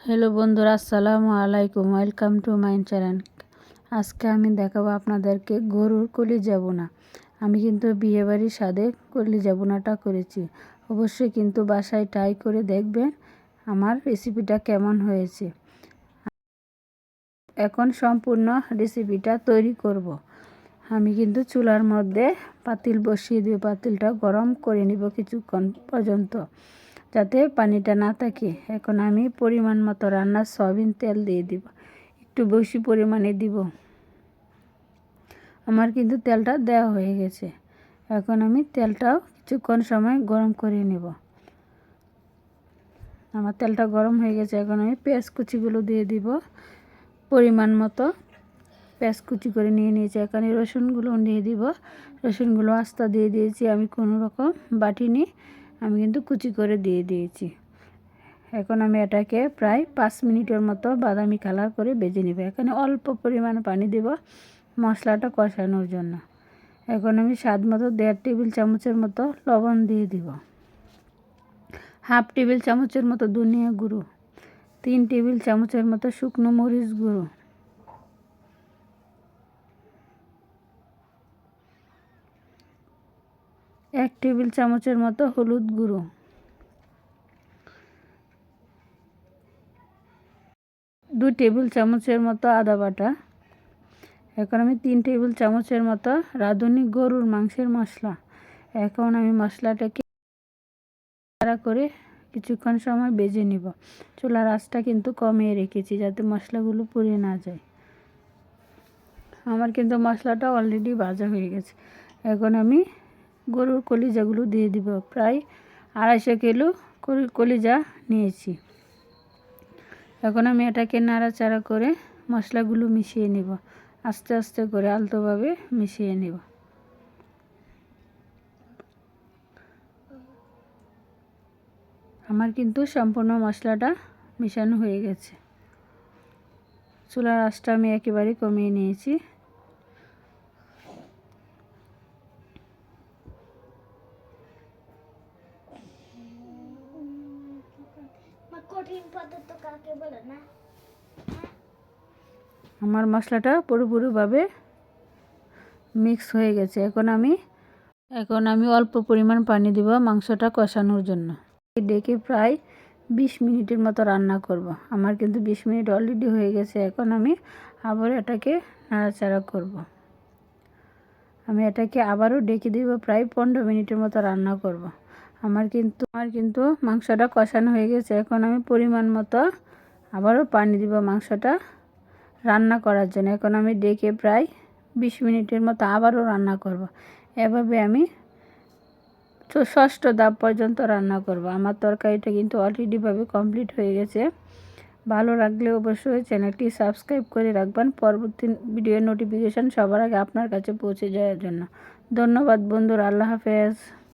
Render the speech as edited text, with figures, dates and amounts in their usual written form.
Hello বন্ধুরা, আসসালামু আলাইকুম। Welcome to my channel. আজকে আমি দেখাবো আপনাদেরকে গরুর কলিজা বোনা। আমি কিন্তু বিয়েবাড়ির স্বাদে কলিজা বোনাটা করেছি। অবশ্যই কিন্তু বাসায় ট্রাই করে দেখবেন আমার রেসিপিটা কেমন হয়েছে। এখন সম্পূর্ণ রেসিপিটা তৈরি করব। আমি কিন্তু চুলার মধ্যে পাতিল বসিয়ে দিয়ে পাতিলটা গরম করে নিব কিছুক্ষণ পর্যন্ত, যাতে পানিটা না থাকে। এখন আমি পরিমাণ মতো রান্নার সয়াবিন তেল দিয়ে দিব, একটু বেশি পরিমাণে দিব। আমার কিন্তু তেলটা দেওয়া হয়ে গেছে। এখন আমি তেলটাও কিছুক্ষণ সময় গরম করে নেব। আমার তেলটা গরম হয়ে গেছে। এখন আমি পেঁয়াজ কুচিগুলো দিয়ে দিব পরিমাণ মতো। পেঁয়াজ কুচি করে নিয়ে নিয়েছি। এখানে রসুনগুলো দিয়ে দিব। রসুনগুলো আস্তা দিয়ে দিয়েছি, আমি কোনো রকম বাটিনি, আমি কিন্তু কুচি করে দিয়ে দিয়েছি। এখন আমি এটাকে প্রায় 5 মিনিটের মতো বাদামি কালার করে ভেজে নেব। এখানে অল্প পরিমাণে পানি দেব মশলাটা কষানোর জন্য। এখন আমি স্বাদ মতো 1.5 টেবিল চামচের মতো লবণ দিয়ে দিব, 1/2 টেবিল চামচের মতো ধনিয়া গুঁড়ো, 3 টেবিল চামচের মতো শুকনো মরিচ গুঁড়ো, 1 টেবিল চামচের মতো হলুদ গুঁড়ো, 2 টেবিল চামচের মতো আদা বাটা। এখন আমি 3 টেবিল চামচের মতো রাঁধুনি গরুর মাংসের মশলা। এখন আমি মশলাটাকে নাড়া করে কিছুক্ষণ সময় ভেজে নিব। চুলার আঁচটা কিন্তু কমিয়ে রেখেছি যাতে মশলাগুলো পুড়ে না যায়। আমার কিন্তু মশলাটা অলরেডি ভাজা হয়ে গেছে। এখন আমি গরুর কলিজাগুলো দিয়ে দিব। প্রায় 250 কিলো গরুর কলিজা নিয়েছি। এখন আমি এটাকে নাড়াচাড়া করে মশলাগুলো মিশিয়ে নিব, আস্তে আস্তে করে আলতোভাবে মিশিয়ে নিব। আমার কিন্তু সম্পূর্ণ মশলাটা মিশানো হয়ে গেছে। চুলার আঁচটা আমি একেবারে কমিয়ে নিয়েছি। আমার মশলাটা পুরোপুরিভাবে মিক্স হয়ে গেছে। এখন আমি অল্প পরিমাণ পানি দিব মাংসটা কষানোর জন্য। ডেকে প্রায় 20 মিনিটের মতো রান্না করব। আমার কিন্তু 20 মিনিট অলরেডি হয়ে গেছে। এখন আমি আবার এটাকে নাড়াচাড়া করব। আমি এটাকে আবারও ডেকে দিব, প্রায় 15 মিনিটের মতো রান্না করব। আমার কিন্তু মাংসটা কষানো হয়ে গেছে। এখন আমি পরিমাণ মতো আবারও পানি দিব মাংসটা রান্না করার জন্য। এখন আমি ডেকে প্রায় 20 মিনিটের মতো আবারও রান্না করব। এভাবে আমি 6ষ্ঠ ধাপ পর্যন্ত রান্না করব। আমার তরকারিটা কিন্তু অলরেডিভাবে কমপ্লিট হয়ে গেছে। ভালো লাগলে অবশ্যই চ্যানেলটি সাবস্ক্রাইব করে রাখবেন, পরবর্তী ভিডিওর নোটিফিকেশান সবার আগে আপনার কাছে পৌঁছে যাওয়ার জন্য। ধন্যবাদ বন্ধুরা, আল্লাহ হাফেজ।